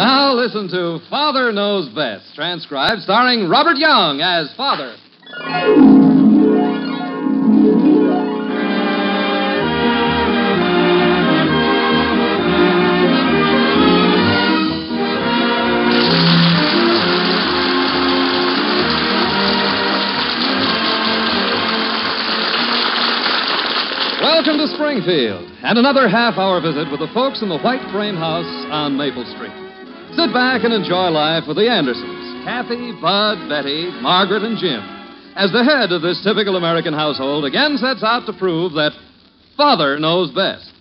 Now listen to Father Knows Best, transcribed, starring Robert Young as Father. Welcome to Springfield, and another half-hour visit with the folks in the White Frame House on Maple Street. Sit back and enjoy life with the Andersons, Kathy, Bud, Betty, Margaret, and Jim, as the head of this typical American household again sets out to prove that Father knows best.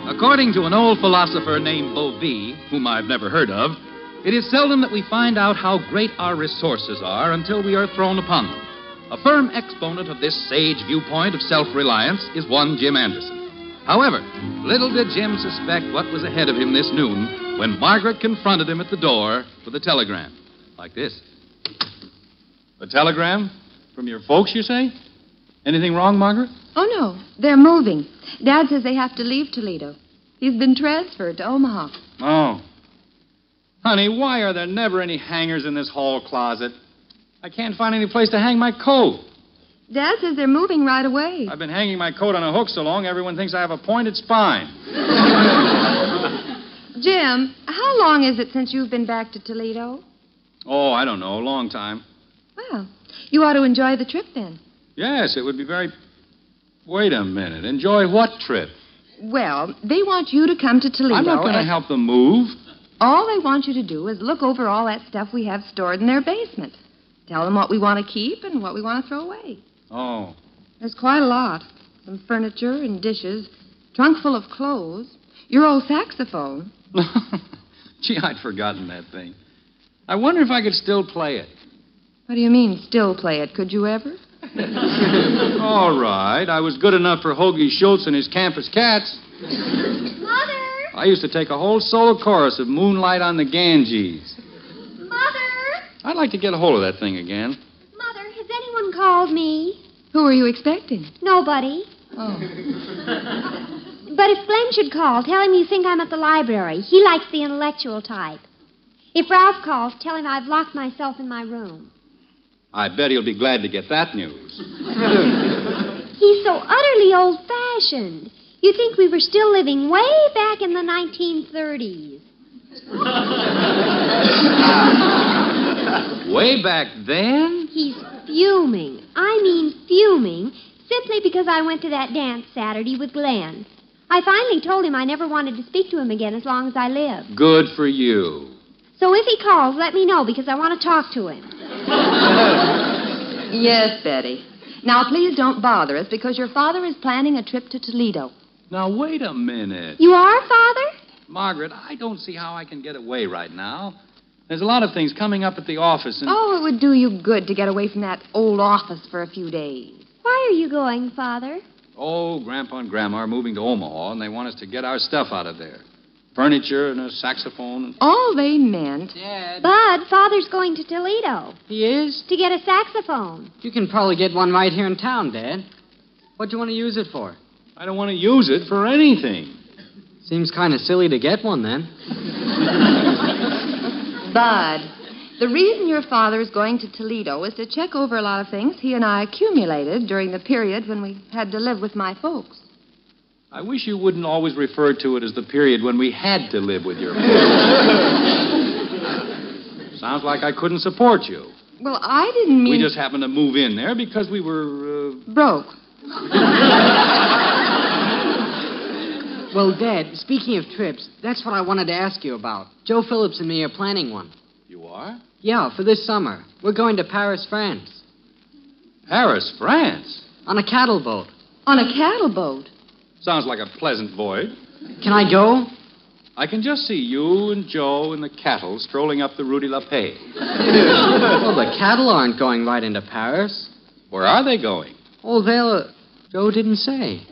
According to an old philosopher named Bovee, whom I've never heard of, it is seldom that we find out how great our resources are until we are thrown upon them. A firm exponent of this sage viewpoint of self-reliance is one Jim Anderson. However, little did Jim suspect what was ahead of him this noon when Margaret confronted him at the door with a telegram. Like this. A telegram? From your folks, you say? Anything wrong, Margaret? Oh, no. They're moving. Dad says they have to leave Toledo. He's been transferred to Omaha. Oh. Honey, why are there never any hangers in this hall closet? I can't find any place to hang my coat. Dad says they're moving right away. I've been hanging my coat on a hook so long, everyone thinks I have a pointed spine. Jim, how long is it since you've been back to Toledo? Oh, I don't know. A long time. Well, you ought to enjoy the trip then. Yes, it would be very... Wait a minute. Enjoy what trip? Well, they want you to come to Toledo. I'm not going to help them move. All they want you to do is look over all that stuff we have stored in their basement. Tell them what we want to keep and what we want to throw away. Oh. There's quite a lot. Some furniture and dishes, trunk full of clothes, your old saxophone. Gee, I'd forgotten that thing. I wonder if I could still play it. What do you mean, still play it? Could you ever? All right. I was good enough for Hoagie Schultz and his Campus Cats. Mother! I used to take a whole solo chorus of Moonlight on the Ganges. Mother! I'd like to get a hold of that thing again. Mother, has anyone called me? Who are you expecting? Nobody. Oh. But if Glenn should call, tell him you think I'm at the library. He likes the intellectual type. If Ralph calls, tell him I've locked myself in my room. I bet he'll be glad to get that news. He's so utterly old-fashioned. You'd think we were still living way back in the 1930s. Way back then? He's fuming. I mean fuming, simply because I went to that dance Saturday with Glenn. I finally told him I never wanted to speak to him again as long as I lived. Good for you. So if he calls, let me know, because I want to talk to him. Yes, Betty. Now, please don't bother us, because your father is planning a trip to Toledo. Now, wait a minute. You are, Father? Margaret, I don't see how I can get away right now. There's a lot of things coming up at the office, and... Oh, it would do you good to get away from that old office for a few days. Why are you going, Father? Oh, Grandpa and Grandma are moving to Omaha, and they want us to get our stuff out of there. Furniture and a saxophone. And... All they meant... Dad. Bud, Father's going to Toledo. He is? To get a saxophone. You can probably get one right here in town, Dad. What do you want to use it for? I don't want to use it for anything. Seems kind of silly to get one, then. Bud, the reason your father is going to Toledo is to check over a lot of things he and I accumulated during the period when we had to live with my folks. I wish you wouldn't always refer to it as the period when we had to live with your folks. Sounds like I couldn't support you. Well, I didn't mean... We just happened to move in there because we were, broke. Well, Dad, speaking of trips, that's what I wanted to ask you about. Joe Phillips and me are planning one. You are? Yeah, for this summer. We're going to Paris, France. Paris, France? On a cattle boat. On a cattle boat? Sounds like a pleasant voyage. Can I go? I can just see you and Joe and the cattle strolling up the Rue de la Paix. Well, the cattle aren't going right into Paris. Where are they going? Oh, Joe didn't say.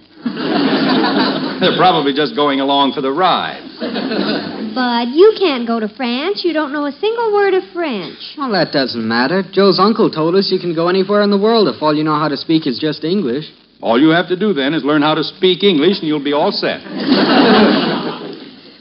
They're probably just going along for the ride. Bud, you can't go to France. You don't know a single word of French. Well, that doesn't matter. Joe's uncle told us you can go anywhere in the world if all you know how to speak is just English. All you have to do, then, is learn how to speak English, and you'll be all set.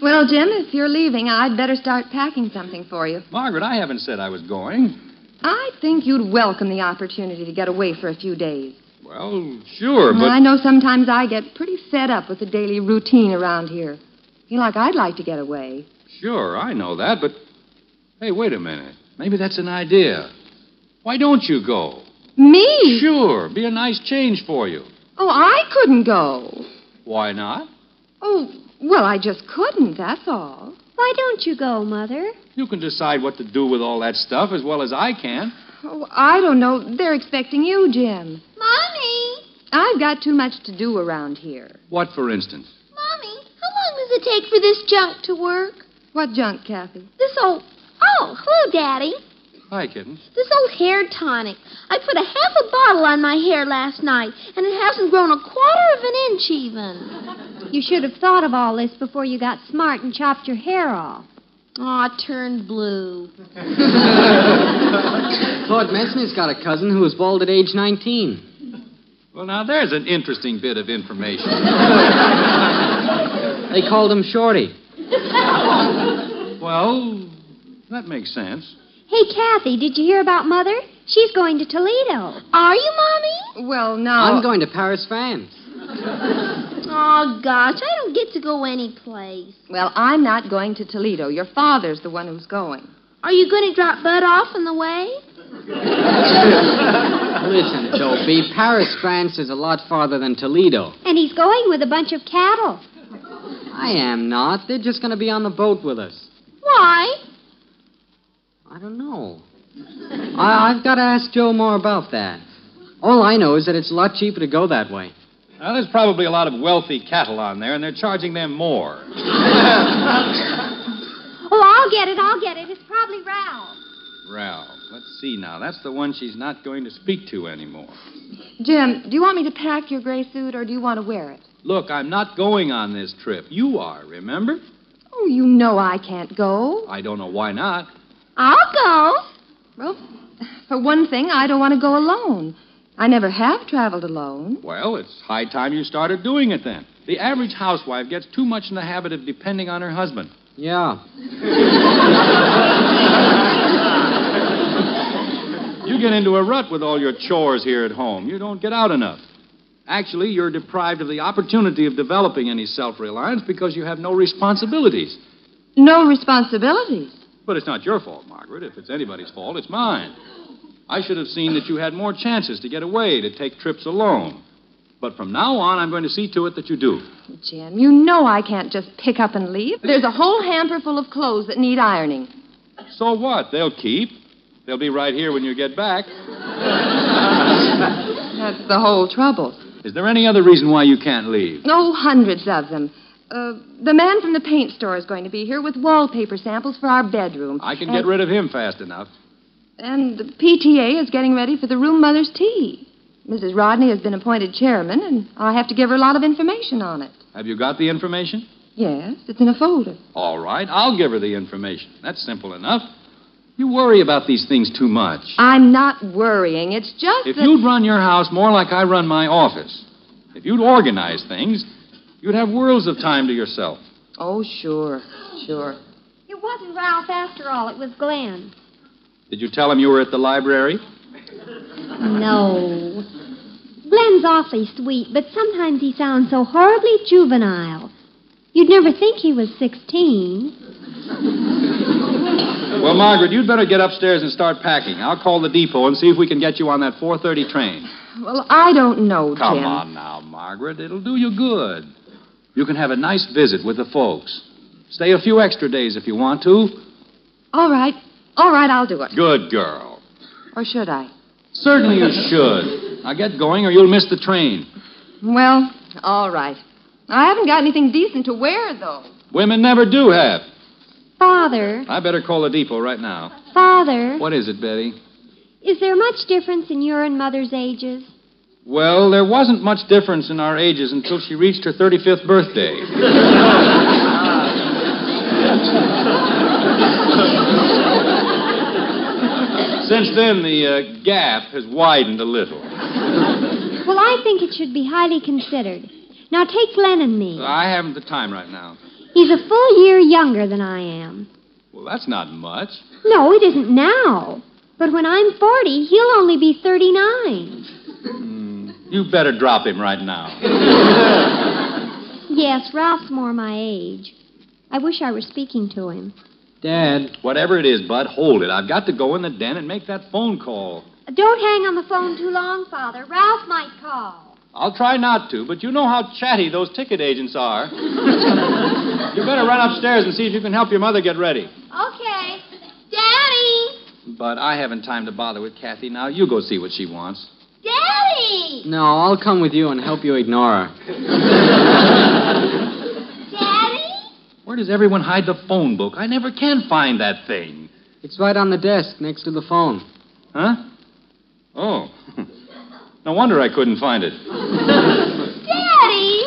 Well, Jim, if you're leaving, I'd better start packing something for you. Margaret, I haven't said I was going. I think you'd welcome the opportunity to get away for a few days. Well, sure, but... I know sometimes I get pretty fed up with the daily routine around here. Feel like I'd like to get away. Sure, I know that, but... Hey, wait a minute. Maybe that's an idea. Why don't you go? Me? Sure, be a nice change for you. Oh, I couldn't go. Why not? Oh, well, I just couldn't, that's all. Why don't you go, Mother? You can decide what to do with all that stuff as well as I can. Oh, I don't know. They're expecting you, Jim. Mommy! I've got too much to do around here. What, for instance? Mommy, how long does it take for this junk to work? What junk, Kathy? This old... Oh, hello, Daddy. Hi, kitten. This old hair tonic. I put a half a bottle on my hair last night, and it hasn't grown a quarter of an inch even. You should have thought of all this before you got smart and chopped your hair off. Oh, it turned blue. Claude Messner's got a cousin who was bald at age 19. Well, now, there's an interesting bit of information. They called him Shorty. Well, that makes sense. Hey, Kathy, did you hear about Mother? She's going to Toledo. Are you, Mommy? Well, no. I'm going to Paris, France. Oh, gosh, I don't get to go any place. Well, I'm not going to Toledo. Your father's the one who's going. Are you going to drop Bud off on the way? Listen, Dopey, Paris, France is a lot farther than Toledo. And he's going with a bunch of cattle. I am not. They're just going to be on the boat with us. Why? I don't know. I've got to ask Joe more about that. All I know is that it's a lot cheaper to go that way. Well, there's probably a lot of wealthy cattle on there, and they're charging them more. Oh, I'll get it. It's probably Ralph. Ralph. Let's see now. That's the one she's not going to speak to anymore. Jim, do you want me to pack your gray suit, or do you want to wear it? Look, I'm not going on this trip. You are, remember? Oh, you know I can't go. I don't know why not. I'll go. Well, for one thing, I don't want to go alone. I never have traveled alone. Well, it's high time you started doing it then. The average housewife gets too much in the habit of depending on her husband. Yeah. You get into a rut with all your chores here at home. You don't get out enough. Actually, you're deprived of the opportunity of developing any self-reliance because you have no responsibilities. No responsibilities? But it's not your fault, Margaret. If it's anybody's fault, it's mine. I should have seen that you had more chances to get away, to take trips alone. But from now on, I'm going to see to it that you do. Jim, you know I can't just pick up and leave. There's a whole hamper full of clothes that need ironing. So what? They'll keep. They'll be right here when you get back. That's the whole trouble. Is there any other reason why you can't leave? Oh, hundreds of them. The man from the paint store is going to be here with wallpaper samples for our bedroom. I can get rid of him fast enough. And the PTA is getting ready for the room mother's tea. Mrs. Rodney has been appointed chairman, and I have to give her a lot of information on it. Have you got the information? Yes, it's in a folder. All right, I'll give her the information. That's simple enough. You worry about these things too much. I'm not worrying. It's just If that... you'd run your house more like I run my office, if you'd organize things, you'd have worlds of time to yourself. Oh, sure. It wasn't Ralph after all. It was Glenn. Did you tell him you were at the library? No. Glenn's awfully sweet, but sometimes he sounds so horribly juvenile. You'd never think he was 16. Well, Margaret, you'd better get upstairs and start packing. I'll call the depot and see if we can get you on that 4:30 train. Well, I don't know, Jim. Come on now, Margaret. It'll do you good. You can have a nice visit with the folks. Stay a few extra days if you want to. All right, I'll do it. Good girl. Or should I? Certainly you should. Now get going or you'll miss the train. Well, all right. I haven't got anything decent to wear, though. Women never do have. Father. I better call the depot right now. Father. What is it, Betty? Is there much difference in your and Mother's ages? Well, there wasn't much difference in our ages until she reached her 35th birthday. Since then, the gap has widened a little. Well, I think it should be highly considered. Now, take Glenn and me. I haven't the time right now. He's a full year younger than I am. Well, that's not much. No, it isn't now. But when I'm 40, he'll only be 39. You better drop him right now. Yes, Ralph's more my age. I wish I were speaking to him. Dad. Whatever it is, Bud, hold it. I've got to go in the den and make that phone call. Don't hang on the phone too long, Father. Ralph might call. I'll try not to, but you know how chatty those ticket agents are. You better run upstairs and see if you can help your mother get ready. Okay. Daddy! But I haven't time to bother with Kathy now. You go see what she wants. Daddy! No, I'll come with you and help you ignore her. Daddy? Where does everyone hide the phone book? I never can find that thing. It's right on the desk next to the phone. Huh? Oh. No wonder I couldn't find it. Daddy,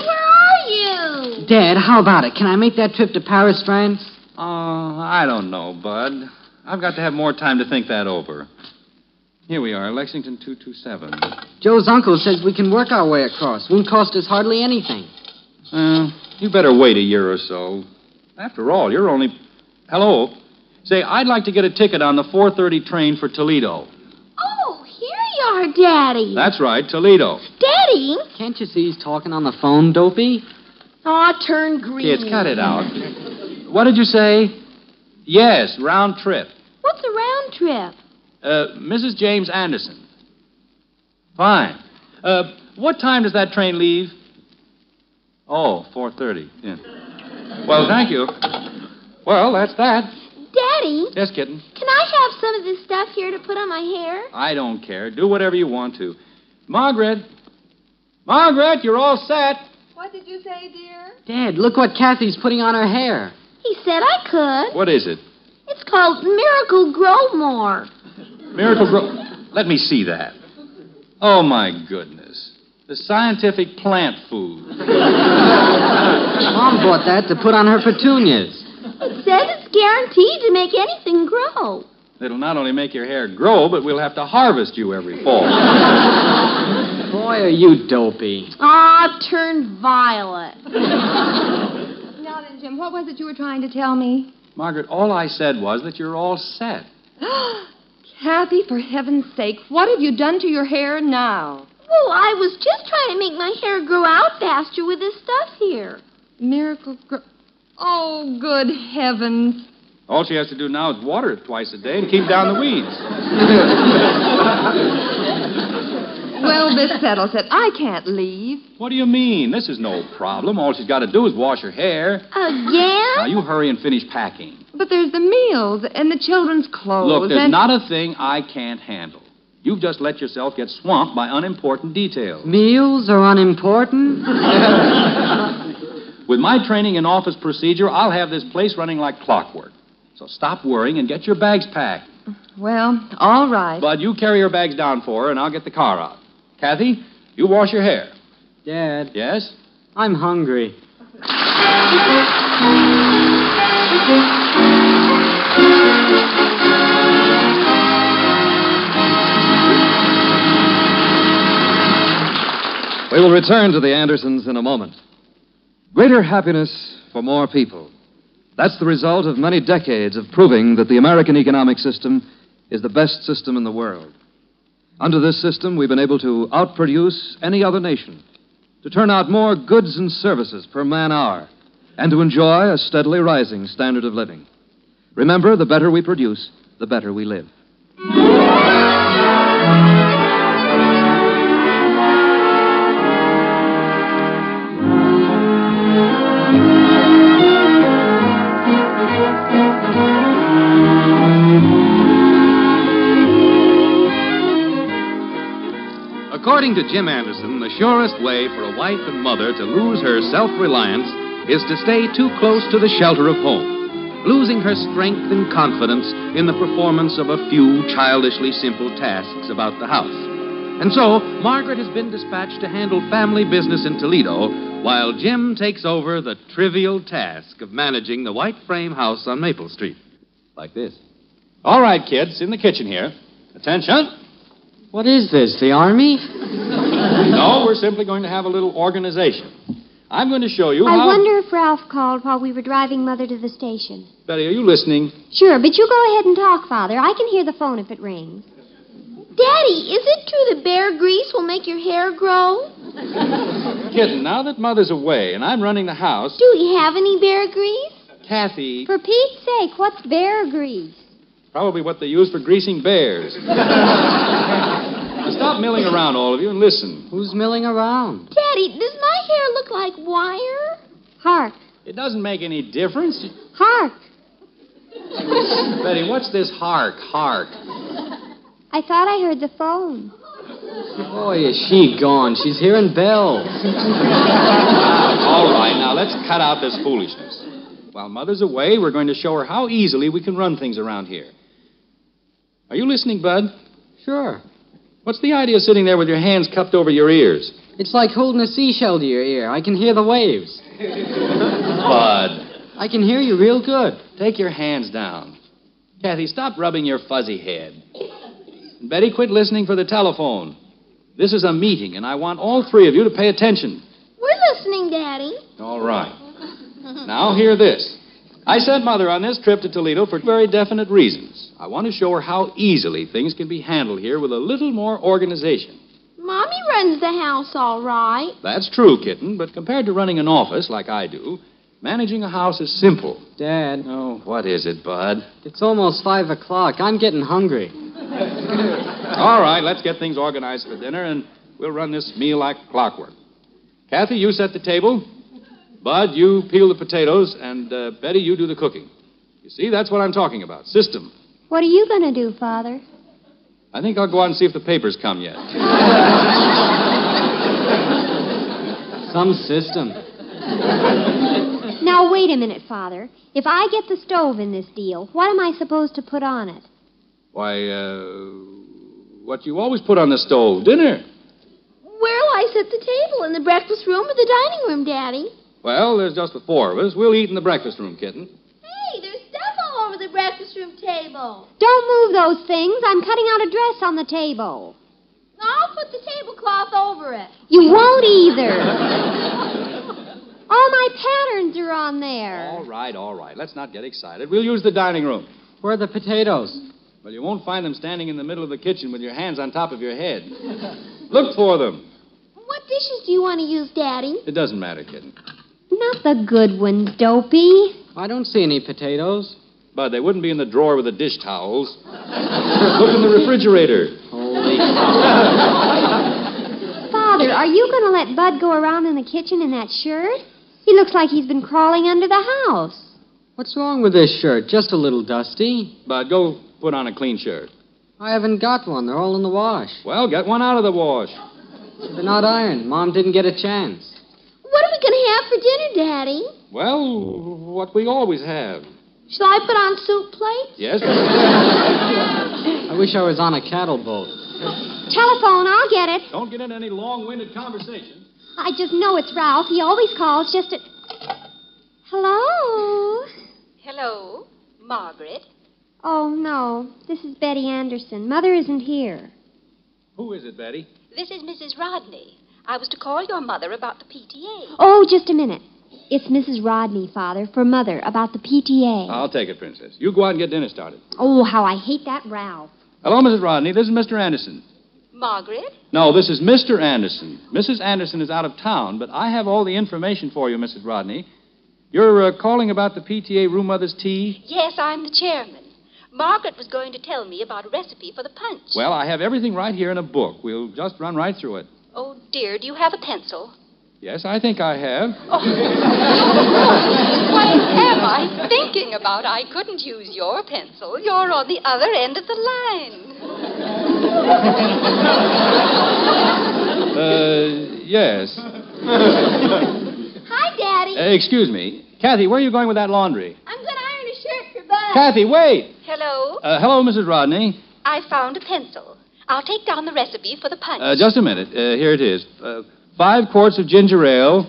where are you? Dad, how about it? Can I make that trip to Paris, France? I don't know, Bud. I've got to have more time to think that over. Here we are, Lexington 227. Joe's uncle says we can work our way across. Won't cost us hardly anything. You better wait a year or so. After all, you're only... Hello? Say, I'd like to get a ticket on the 4:30 train for Toledo. Oh, here you are, Daddy. That's right, Toledo. Daddy? Can't you see he's talking on the phone, Dopey? Aw, turn green. Kids, cut it out. What did you say? Yes, round trip. What's a round trip? Mrs. James Anderson. Fine. What time does that train leave? Oh, 4:30. Yeah. Well, thank you. Well, that's that. Daddy? Yes, kitten. Can I have some of this stuff here to put on my hair? I don't care. Do whatever you want to. Margaret! Margaret, you're all set. What did you say, dear? Dad, look what Kathy's putting on her hair. He said I could. What is it? It's called Miracle Grow More. Miracle Grow... Let me see that. Oh, my goodness. The scientific plant food. Mom bought that to put on her petunias. It says it's guaranteed to make anything grow. It'll not only make your hair grow, but we'll have to harvest you every fall. Boy, are you dopey. Aw, turn violet. Now then, Jim, what was it you were trying to tell me? Margaret, all I said was that you're all set. Kathy, for heaven's sake, what have you done to your hair now? Oh, I was just trying to make my hair grow out faster with this stuff here. Miracle Grow... Oh, good heavens. All she has to do now is water it twice a day and keep down the weeds. Well, this settles it. I can't leave. What do you mean? This is no problem. All she's got to do is wash her hair. Again? Now, you hurry and finish packing. But there's the meals and the children's clothes. Look, there's and... not a thing I can't handle. You've just let yourself get swamped by unimportant details. Meals are unimportant? With my training in office procedure, I'll have this place running like clockwork. So stop worrying and get your bags packed. Well, all right. Bud, you carry your bags down for her, and I'll get the car out. Kathy, you wash your hair. Dad. Yes? I'm hungry. We will return to the Andersons in a moment. Greater happiness for more people. That's the result of many decades of proving that the American economic system is the best system in the world. Under this system, we've been able to outproduce any other nation, to turn out more goods and services per man hour, and to enjoy a steadily rising standard of living. Remember, the better we produce, the better we live. According to Jim Anderson, the surest way for a wife and mother to lose her self-reliance is to stay too close to the shelter of home, losing her strength and confidence in the performance of a few childishly simple tasks about the house. And so, Margaret has been dispatched to handle family business in Toledo, while Jim takes over the trivial task of managing the white frame house on Maple Street. Like this. All right, kids, in the kitchen here. Attention. What is this, the Army? No, we're simply going to have a little organization. I'm going to show you how... I wonder if Ralph called while we were driving Mother to the station. Betty, are you listening? Sure, but you go ahead and talk, Father. I can hear the phone if it rings. Daddy, is it true that bear grease will make your hair grow? Kitten, now that Mother's away and I'm running the house... Do we have any bear grease? Kathy... For Pete's sake, what's bear grease? Probably what they use for greasing bears. Now stop milling around, all of you, and listen. Who's milling around? Daddy, does my hair look like wire? Hark. It doesn't make any difference. Hark. Betty, what's this hark? I thought I heard the phone. Boy, is she gone. She's hearing bells. All right, now let's cut out this foolishness. While Mother's away, we're going to show her how easily we can run things around here. Are you listening, Bud? Sure. What's the idea of sitting there with your hands cupped over your ears? It's like holding a seashell to your ear. I can hear the waves. Bud. I can hear you real good. Take your hands down. Kathy, stop rubbing your fuzzy head. And Betty, quit listening for the telephone. This is a meeting, and I want all three of you to pay attention. We're listening, Daddy. All right. Now, hear this. I sent Mother on this trip to Toledo for very definite reasons. I want to show her how easily things can be handled here with a little more organization. Mommy runs the house all right. That's true, kitten, but compared to running an office like I do, managing a house is simple. Dad. Oh, what is it, Bud? It's almost 5 o'clock. I'm getting hungry. All right, let's get things organized for dinner, and we'll run this meal like clockwork. Kathy, you set the table. Bud, you peel the potatoes, and Betty, you do the cooking. You see, that's what I'm talking about. System. What are you going to do, Father? I think I'll go out and see if the papers come yet. Some system. Now, wait a minute, Father. If I get the stove in this deal, what am I supposed to put on it? Why, what you always put on the stove, dinner. Where'll I set the table? In the breakfast room or the dining room, Daddy? Well, there's just the four of us. We'll eat in the breakfast room, kitten. Hey, there's stuff all over the breakfast room table. Don't move those things. I'm cutting out a dress on the table. I'll put the tablecloth over it. You won't either. All my patterns are on there. All right. Let's not get excited. We'll use the dining room. Where are the potatoes? Well, you won't find them standing in the middle of the kitchen with your hands on top of your head. Look for them. What dishes do you want to use, Daddy? It doesn't matter, kitten. Not the good ones, Dopey. I don't see any potatoes. Bud, they wouldn't be in the drawer with the dish towels. Look in the refrigerator. Holy cow. Father, are you going to let Bud go around in the kitchen in that shirt? He looks like he's been crawling under the house. What's wrong with this shirt? Just a little dusty. Bud, go put on a clean shirt. I haven't got one. They're all in the wash. Well, get one out of the wash. They're not ironed. Mom didn't get a chance. What are we going to have for dinner, Daddy? Well, what we always have. Shall I put on soup plates? Yes. I wish I was on a cattle boat. Telephone, I'll get it. Don't get into any long-winded conversation. I just know it's Ralph. He always calls just at... Hello? Hello, Margaret. Oh, no. This is Betty Anderson. Mother isn't here. Who is it, Betty? This is Mrs. Rodney. I was to call your mother about the PTA. Oh, just a minute. It's Mrs. Rodney, Father, for Mother, about the PTA. I'll take it, Princess. You go out and get dinner started. Oh, how I hate that Ralph. Hello, Mrs. Rodney. This is Mr. Anderson. Margaret? No, this is Mr. Anderson. Mrs. Anderson is out of town, but I have all the information for you, Mrs. Rodney. You're calling about the PTA room mother's tea? Yes, I'm the chairman. Margaret was going to tell me about a recipe for the punch. Well, I have everything right here in a book. We'll just run right through it. Oh, dear, do you have a pencil? Yes, I think I have. Oh. What am I thinking about? I couldn't use your pencil. You're on the other end of the line. Yes. Hi, Daddy. Excuse me. Kathy, where are you going with that laundry? I'm going to iron a shirt for Bud. Kathy, wait. Hello? Hello, Mrs. Rodney. I found a pencil. I'll take down the recipe for the punch. Just a minute. Here it is. 5 quarts of ginger ale,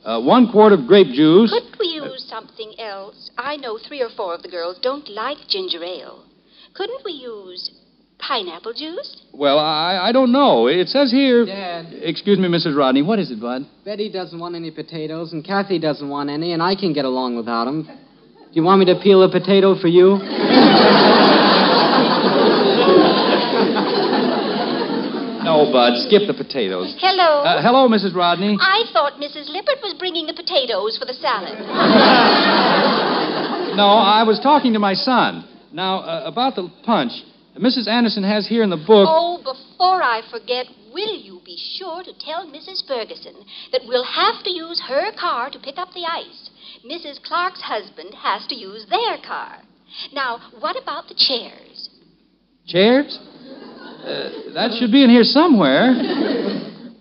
1 quart of grape juice. Couldn't we use something else? I know 3 or 4 of the girls don't like ginger ale. Couldn't we use pineapple juice? Well, I don't know. It says here... Dad. Excuse me, Mrs. Rodney. What is it, Bud? Betty doesn't want any potatoes, and Kathy doesn't want any, and I can get along without them. Do you want me to peel a potato for you? No, Bud. Skip the potatoes. Hello. Hello, Mrs. Rodney. I thought Mrs. Lippert was bringing the potatoes for the salad. No, I was talking to my son. Now, about the punch, Mrs. Anderson has here in the book... Oh, before I forget, will you be sure to tell Mrs. Ferguson that we'll have to use her car to pick up the ice. Mrs. Clark's husband has to use their car. Now, what about the chairs? Chairs? That should be in here somewhere.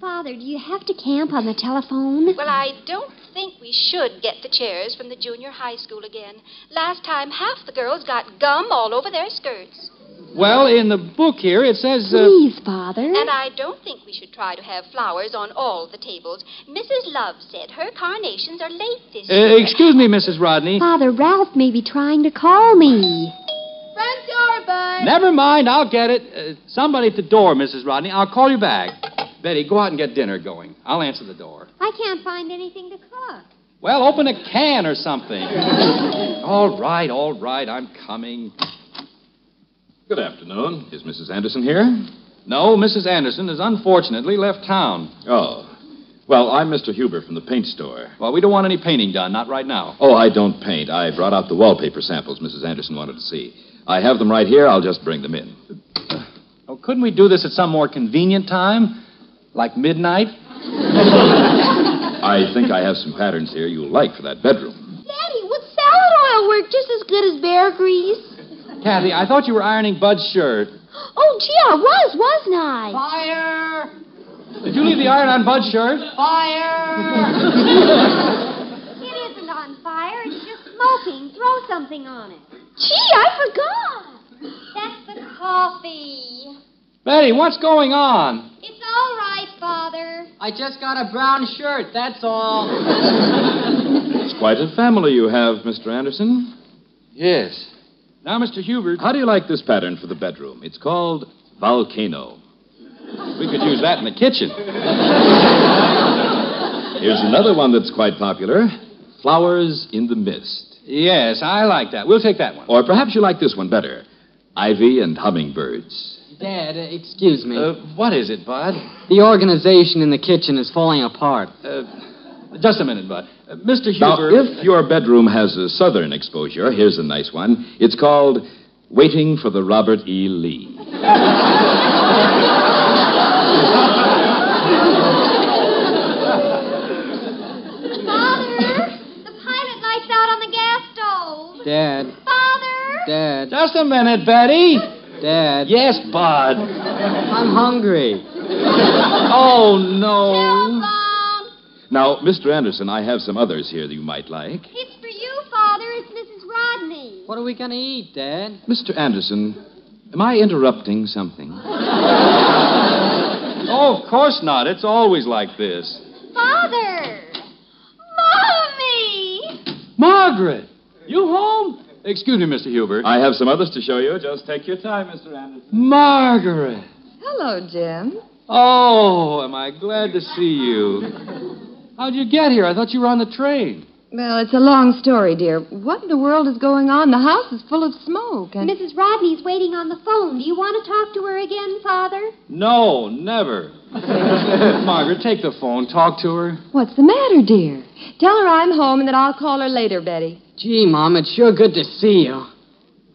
Father, do you have to camp on the telephone? Well, I don't think we should get the chairs from the junior high school again. Last time, half the girls got gum all over their skirts. Well, in the book here, it says... Please, Father. And I don't think we should try to have flowers on all the tables. Mrs. Love said her carnations are late this year. Excuse me, Mrs. Rodney. Father, Ralph may be trying to call me. Front door, Bud. Never mind, I'll get it. Somebody at the door, Mrs. Rodney. I'll call you back. Betty, go out and get dinner going. I'll answer the door. I can't find anything to cook. Well, open a can or something. All right, I'm coming. Good afternoon. Is Mrs. Anderson here? No, Mrs. Anderson has unfortunately left town. Oh. Well, I'm Mr. Huber from the paint store. Well, we don't want any painting done, not right now. Oh, I don't paint. I brought out the wallpaper samples Mrs. Anderson wanted to see. I have them right here. I'll just bring them in. Oh, couldn't we do this at some more convenient time? Like midnight? I think I have some patterns here you'll like for that bedroom. Daddy, would salad oil work just as good as bear grease? Kathy, I thought you were ironing Bud's shirt. Oh, gee, I wasn't I? Fire! Did you leave the iron on Bud's shirt? Fire! It isn't on fire. It's just smoking. Throw something on it. Gee, I forgot. That's the coffee. Betty, what's going on? It's all right, Father. I just got a brown shirt, that's all. It's quite a family you have, Mr. Anderson. Yes. Now, Mr. Hubert. How do you like this pattern for the bedroom? It's called Volcano. We could use that in the kitchen. Here's another one that's quite popular. Flowers in the Mist. Yes, I like that. We'll take that one. Or perhaps you like this one better. Ivy and Hummingbirds. Dad, excuse me. What is it, Bud? The organization in the kitchen is falling apart. Just a minute, Bud. Mr. Now, Hubert... if your bedroom has a southern exposure, here's a nice one. It's called Waiting for the Robert E. Lee. Father, the pilot light's out on the gas stove. Dad. Father. Dad. Just a minute, Betty. Dad. Yes, Bud. I'm hungry. Oh, no. Telephone. Now, Mr. Anderson, I have some others here that you might like. It's for you, Father. It's Mrs. Rodney. What are we going to eat, Dad? Mr. Anderson, am I interrupting something? Oh, of course not. It's always like this. Father. Mommy. Margaret, you home? Excuse me, Mr. Hubert. I have some others to show you. Just take your time, Mr. Anderson. Margaret. Hello, Jim. Oh, am I glad to see you. How'd you get here? I thought you were on the train. Well, it's a long story, dear. What in the world is going on? The house is full of smoke, and... Mrs. Rodney's waiting on the phone. Do you want to talk to her again, Father? No, never. Margaret, take the phone. Talk to her. What's the matter, dear? Tell her I'm home and that I'll call her later, Betty. Gee, Mom, it's sure good to see you.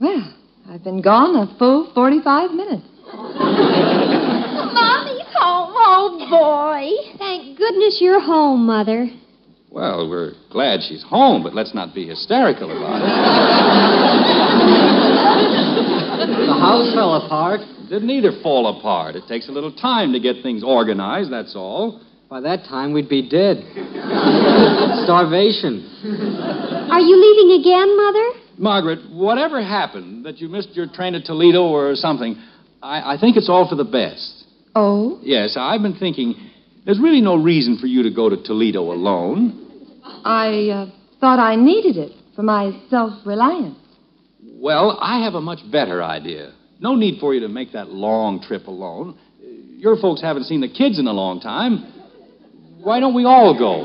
Well, I've been gone a full 45 minutes. Mommy's home. Oh, boy. Thank goodness you're home, Mother. Well, we're glad she's home, but let's not be hysterical about it. The house fell apart. It didn't either fall apart. It takes a little time to get things organized, that's all. By that time, we'd be dead. Starvation. Are you leaving again, Mother? Margaret, whatever happened, that you missed your train at Toledo or something, I think it's all for the best. Oh? Yes, I've been thinking there's really no reason for you to go to Toledo alone. I thought I needed it for my self-reliance. Well, I have a much better idea. No need for you to make that long trip alone. Your folks haven't seen the kids in a long time. Why don't we all go?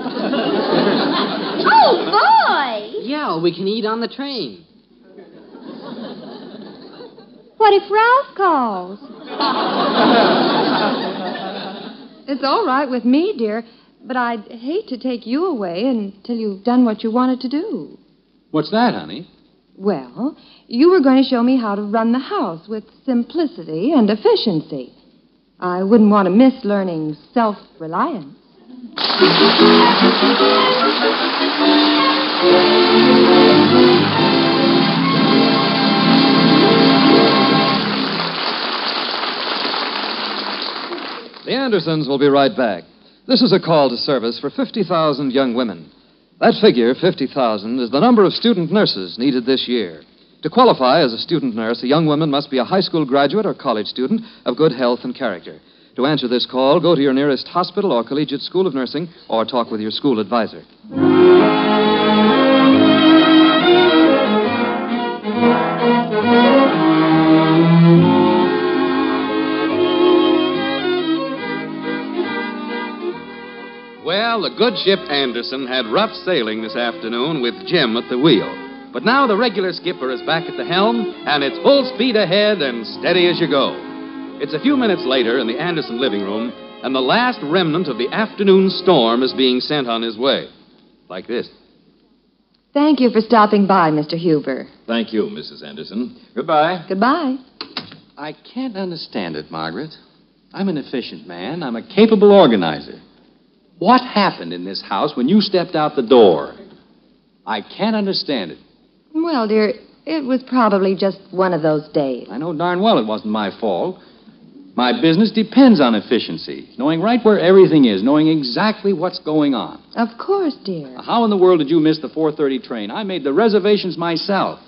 Oh, boy! Yeah, we can eat on the train. What if Ralph calls? It's all right with me, dear, but I'd hate to take you away until you've done what you wanted to do. What's that, honey? Well, you were going to show me how to run the house with simplicity and efficiency. I wouldn't want to miss learning self-reliance. The Andersons will be right back. This is a call to service for 50,000 young women. That figure, 50,000, is the number of student nurses needed this year. To qualify as a student nurse, a young woman must be a high school graduate or college student of good health and character. To answer this call, go to your nearest hospital or collegiate school of nursing or talk with your school advisor. Well, the good ship Anderson had rough sailing this afternoon with Jim at the wheel. But now the regular skipper is back at the helm, and it's full speed ahead and steady as you go. It's a few minutes later in the Anderson living room, and the last remnant of the afternoon storm is being sent on his way. Like this. Thank you for stopping by, Mr. Huber. Thank you, Mrs. Anderson. Goodbye. Goodbye. I can't understand it, Margaret. I'm an efficient man. I'm a capable organizer. What happened in this house when you stepped out the door? I can't understand it. Well, dear, it was probably just one of those days. I know darn well it wasn't my fault. My business depends on efficiency, knowing right where everything is, knowing exactly what's going on. Of course, dear. How in the world did you miss the 4:30 train? I made the reservations myself.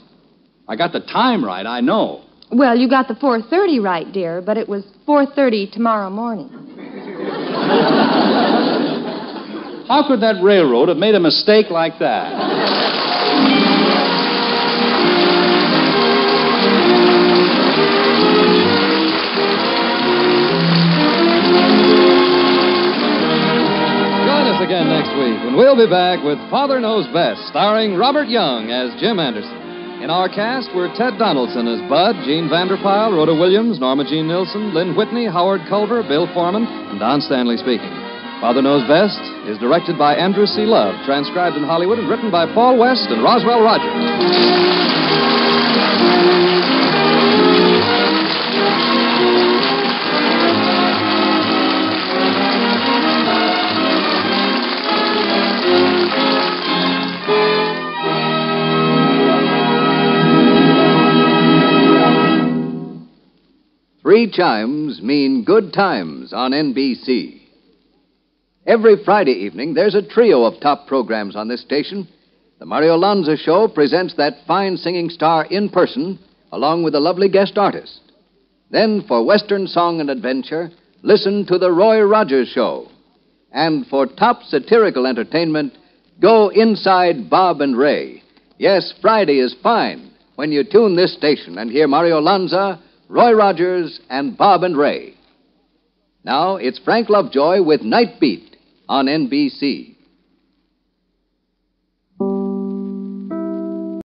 I got the time right, I know. Well, you got the 4:30 right, dear, but it was 4:30 tomorrow morning. How could that railroad have made a mistake like that? Join us again next week when we'll be back with Father Knows Best, starring Robert Young as Jim Anderson. In our cast were Ted Donaldson as Bud, Jean Vander Pyl, Rhoda Williams, Norma Jean Nilsson, Lynn Whitney, Howard Culver, Bill Foreman, and Don Stanley speaking. Father Knows Best is directed by Andrew C. Love, transcribed in Hollywood and written by Paul West and Roswell Rogers. Three chimes mean good times on NBC. Every Friday evening, there's a trio of top programs on this station. The Mario Lanza Show presents that fine singing star in person, along with a lovely guest artist. Then, for Western song and adventure, listen to the Roy Rogers Show. And for top satirical entertainment, go inside Bob and Ray. Yes, Friday is fine when you tune this station and hear Mario Lanza, Roy Rogers, and Bob and Ray. Now, it's Frank Lovejoy with Night Beat on NBC.